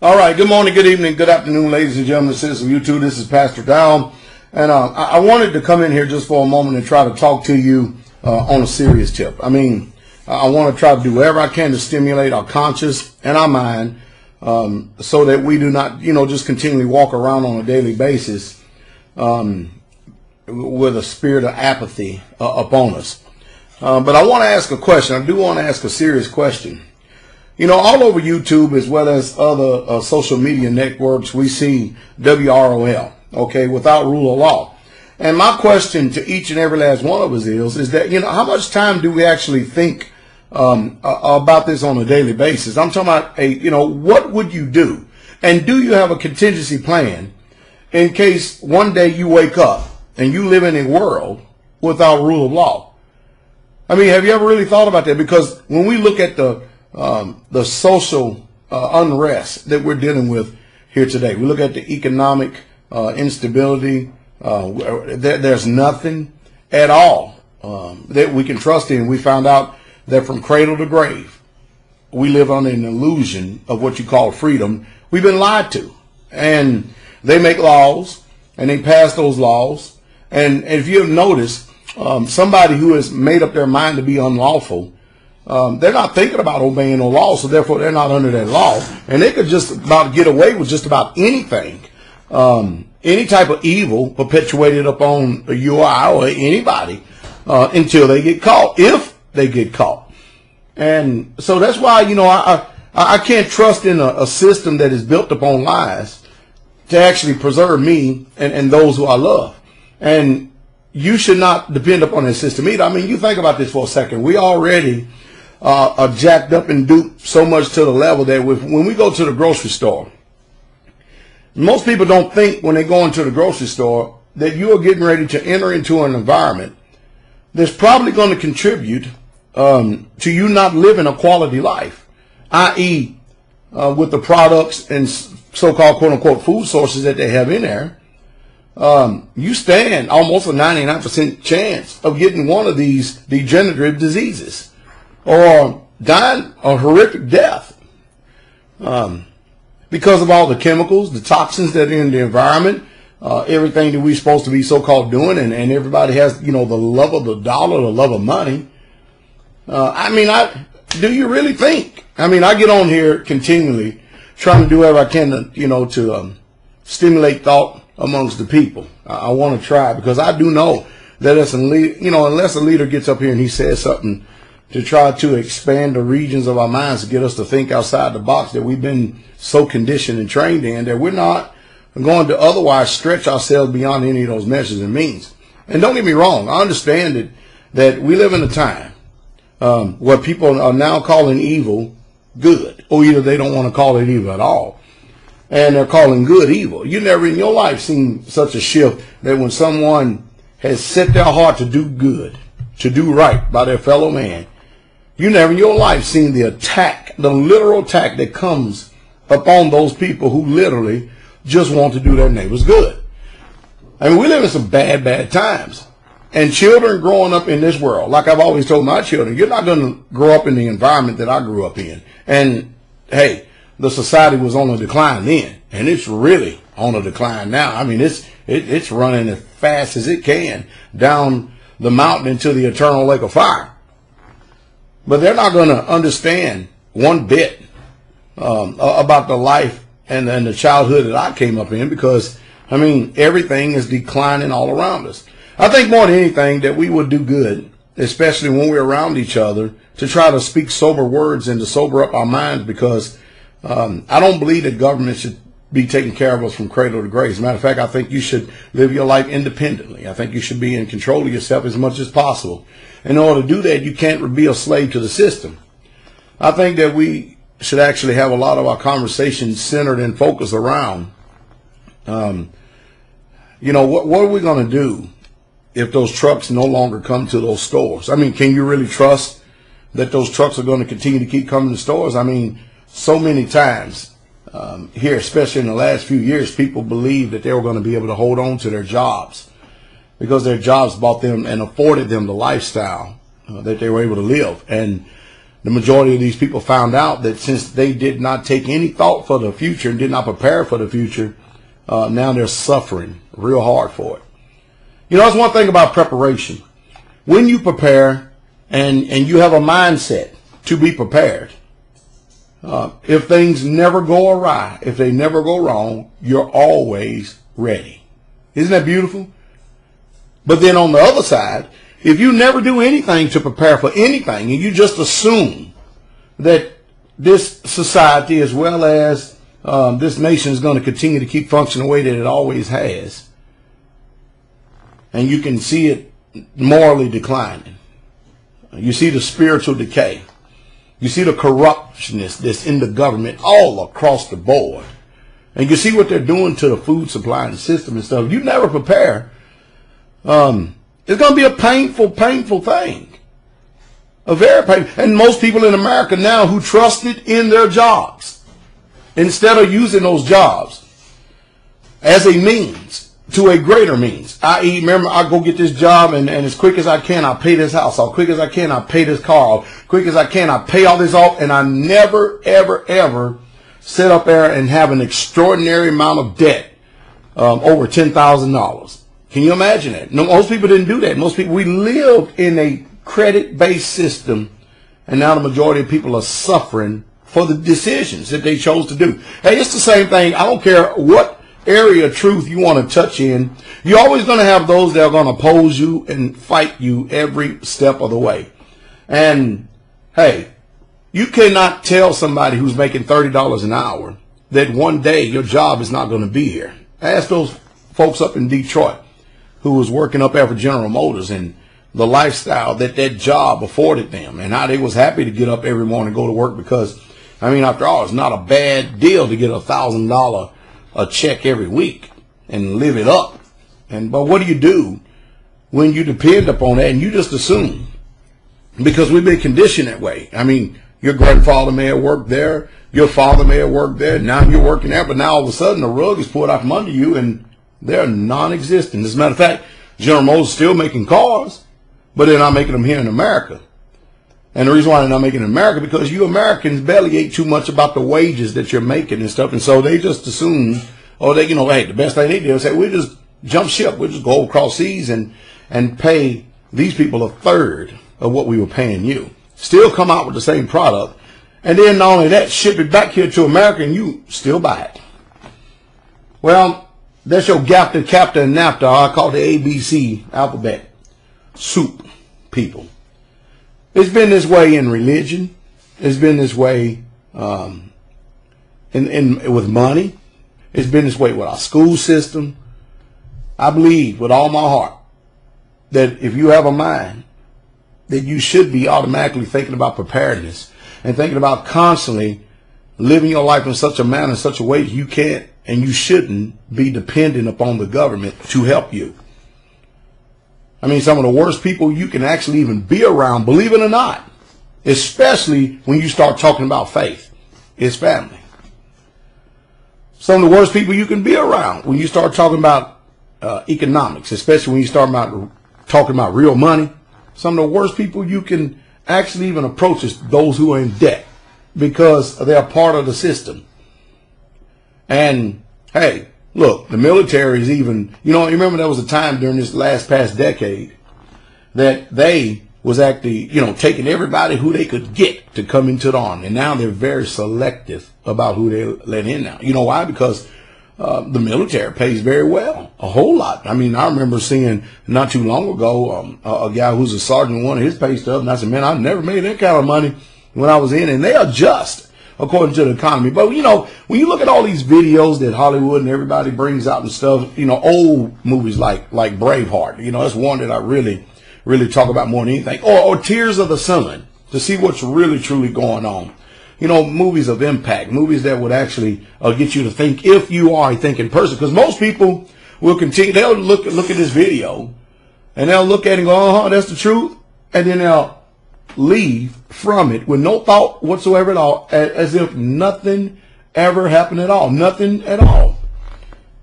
All right, good morning, good evening, good afternoon, ladies and gentlemen, citizens of YouTube. This is Pastor Dow, and I wanted to come in here just for a moment and try to talk to you on a serious tip. I want to try to do whatever I can to stimulate our conscience and our mind so that we do not, just continually walk around on a daily basis with a spirit of apathy upon us. But I want to ask a question. I do want to ask a serious question. All over YouTube as well as other social media networks, we see WROL, okay, without rule of law. And my question to each and every last one of us is that, how much time do we actually think about this on a daily basis? I'm talking about, what would you do? And do you have a contingency plan in case one day you wake up and you live in a world without rule of law? Have you ever really thought about that? Because when we look at the social unrest that we're dealing with here today, we look at the economic instability. There's nothing at all that we can trust in. We found out that from cradle to grave, we live under an illusion of what you call freedom. We've been lied to, and they make laws and they pass those laws. And if you have noticed, somebody who has made up their mind to be unlawful, they're not thinking about obeying the law, so therefore they're not under that law. And they could just about get away with just about anything. Any type of evil perpetuated upon you or I or anybody until they get caught, if they get caught. And so that's why, I can't trust in a system that is built upon lies to actually preserve me and those who I love. And you should not depend upon that system either. You think about this for a second. We already are jacked up and duped so much to the level that when we go to the grocery store, most people don't think when they go into the grocery store that you are getting ready to enter into an environment that's probably going to contribute to you not living a quality life, i.e. With the products and so-called quote-unquote food sources that they have in there. You stand almost a 99% chance of getting one of these degenerative diseases or dying a horrific death because of all the chemicals, the toxins that are in the environment, everything that we're supposed to be so-called doing, and everybody has, the love of the dollar, the love of money. Do you really think? I get on here continually trying to do whatever I can to, to stimulate thought amongst the people. I want to try, because I do know that unless a leader gets up here and he says something to try to expand the regions of our minds to get us to think outside the box that we've been so conditioned and trained in, that we're not going to otherwise stretch ourselves beyond any of those measures and means. And don't get me wrong, I understand that we live in a time where people are now calling evil good, or either they don't want to call it evil at all, and they're calling good evil. You never in your life seen such a shift that when someone has set their heart to do good, to do right by their fellow man, you never in your life seen the attack, the literal attack that comes upon those people who literally just want to do their neighbors good. We live in some bad times. And children growing up in this world, like I've always told my children, you're not going to grow up in the environment that I grew up in. And hey, the society was on a decline then, and it's really on a decline now. It's running as fast as it can down the mountain into the eternal lake of fire. But they're not going to understand one bit about the life and the childhood that I came up in, because everything is declining all around us. I think more than anything that we would do good, especially when we're around each other, to try to speak sober words and to sober up our minds, because I don't believe that government should be taking care of us from cradle to grave. As a matter of fact, I think you should live your life independently. I think you should be in control of yourself as much as possible. In order to do that, you can't be a slave to the system. I think that we should actually have a lot of our conversations centered and focused around, what are we going to do if those trucks no longer come to those stores? Can you really trust that those trucks are going to continue to keep coming to stores? So many times here, especially in the last few years, people believed that they were going to be able to hold on to their jobs because their jobs bought them and afforded them the lifestyle that they were able to live. And the majority of these people found out that since they did not take any thought for the future and did not prepare for the future, now they're suffering real hard for it. You know, that's one thing about preparation. When you prepare and you have a mindset to be prepared, if things never go awry, if they never go wrong, you're always ready. Isn't that beautiful? But then on the other side, if you never do anything to prepare for anything and you just assume that this society as well as this nation is going to continue to keep functioning the way that it always has, and you can see it morally declining, you see the spiritual decay, you see the corruptness that's in the government all across the board, and you see what they're doing to the food supply and the system and stuff, you never prepare. It's going to be a painful thing. A very painful. And most people in America now who trusted in their jobs, instead of using those jobs as a means to a greater means, i.e., remember, I go get this job and as quick as I can, I'll pay this house. As quick as I can, I'll pay this car. As quick as I can, I'll pay all this off. And I never, ever, ever sit up there and have an extraordinary amount of debt, over $10,000. Can you imagine that? No, most people didn't do that. Most people, we lived in a credit-based system, and now the majority of people are suffering for the decisions that they chose to do. Hey, it's the same thing. I don't care what area of truth you want to touch in. You're always going to have those that are going to oppose you and fight you every step of the way. And, hey, you cannot tell somebody who's making $30 an hour that one day your job is not going to be here. Ask those folks up in Detroit who was working up there for General Motors and the lifestyle that that job afforded them and how they was happy to get up every morning and go to work because, I mean, after all, it's not a bad deal to get $1,000 a check every week and live it up. But what do you do when you depend upon that and you just assume? Because we've been conditioned that way. I mean, your grandfather may have worked there, your father may have worked there, now you're working there, but now all of a sudden the rug is pulled out from under you and they're non-existent. As a matter of fact, General Motors is still making cars, but they're not making them here in America. And the reason why they're not making it in America, because you Americans bellyache too much about the wages that you're making and stuff. And so they just assume, or they, hey, the best thing they do is say, we'll just jump ship. We'll just go across seas and pay these people a third of what we were paying you. Still come out with the same product. And then not only that, ship it back here to America and you still buy it. Well, that's your GAFTA, CAPTA, and NAFTA. I call it the ABC alphabet soup, people. It's been this way in religion. It's been this way with money. It's been this way with our school system. I believe with all my heart that if you have a mind, that you should be automatically thinking about preparedness and thinking about constantly living your life in such a manner, in such a way that you can't and you shouldn't be dependent upon the government to help you. I mean, some of the worst people you can actually even be around, believe it or not, especially when you start talking about faith, is family. Some of the worst people you can be around when you start talking about economics, especially when you start talking about real money. Some of the worst people you can actually even approach is those who are in debt because they're part of the system. And, hey, look, the military is even, you remember there was a time during this past decade that they was actually, taking everybody who they could get to come into the army. And now they're very selective about who they let in now. You know why? Because the military pays very well, a whole lot. I mean, I remember seeing not too long ago a guy who's a sergeant wanted his pay stub, and I said, man, I never made that kind of money when I was in. And they adjust according to the economy. But, when you look at all these videos that Hollywood and everybody brings out and stuff, old movies like Braveheart, that's one that I really talk about more than anything. Or Tears of the Sun, to see what's really, truly going on. Movies of impact, movies that would actually get you to think if you are a thinking person. Because most people will continue, they'll look at this video and they'll look at it and go, that's the truth. And then they'll leave from it with no thought whatsoever at all, as if nothing ever happened at all. Nothing at all.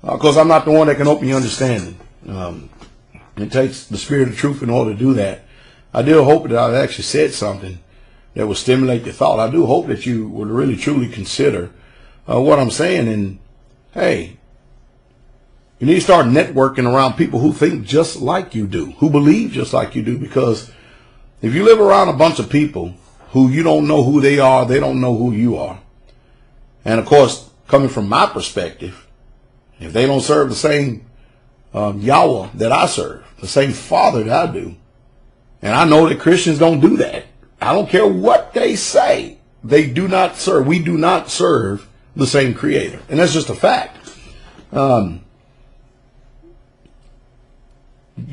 Because I'm not the one that can open your understanding. It takes the spirit of truth in order to do that. I did hope that I actually said something that will stimulate your thought. I do hope that you would really truly consider what I'm saying. And hey, you need to start networking around people who think just like you do, who believe just like you do. Because if you live around a bunch of people who you don't know who they are, they don't know who you are. And of course, coming from my perspective, if they don't serve the same Yahweh that I serve, the same Father that I do, and I know that Christians don't do that. I don't care what they say. They do not serve. We do not serve the same Creator. And that's just a fact. You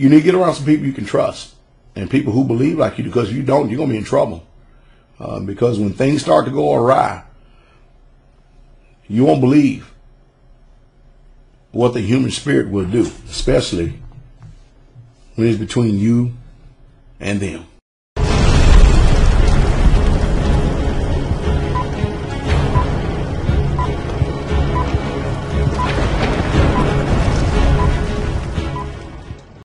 need to get around some people you can trust and people who believe like you do, because if you don't, you're going to be in trouble. Because when things start to go awry, you won't believe what the human spirit will do, especially when it's between you and them.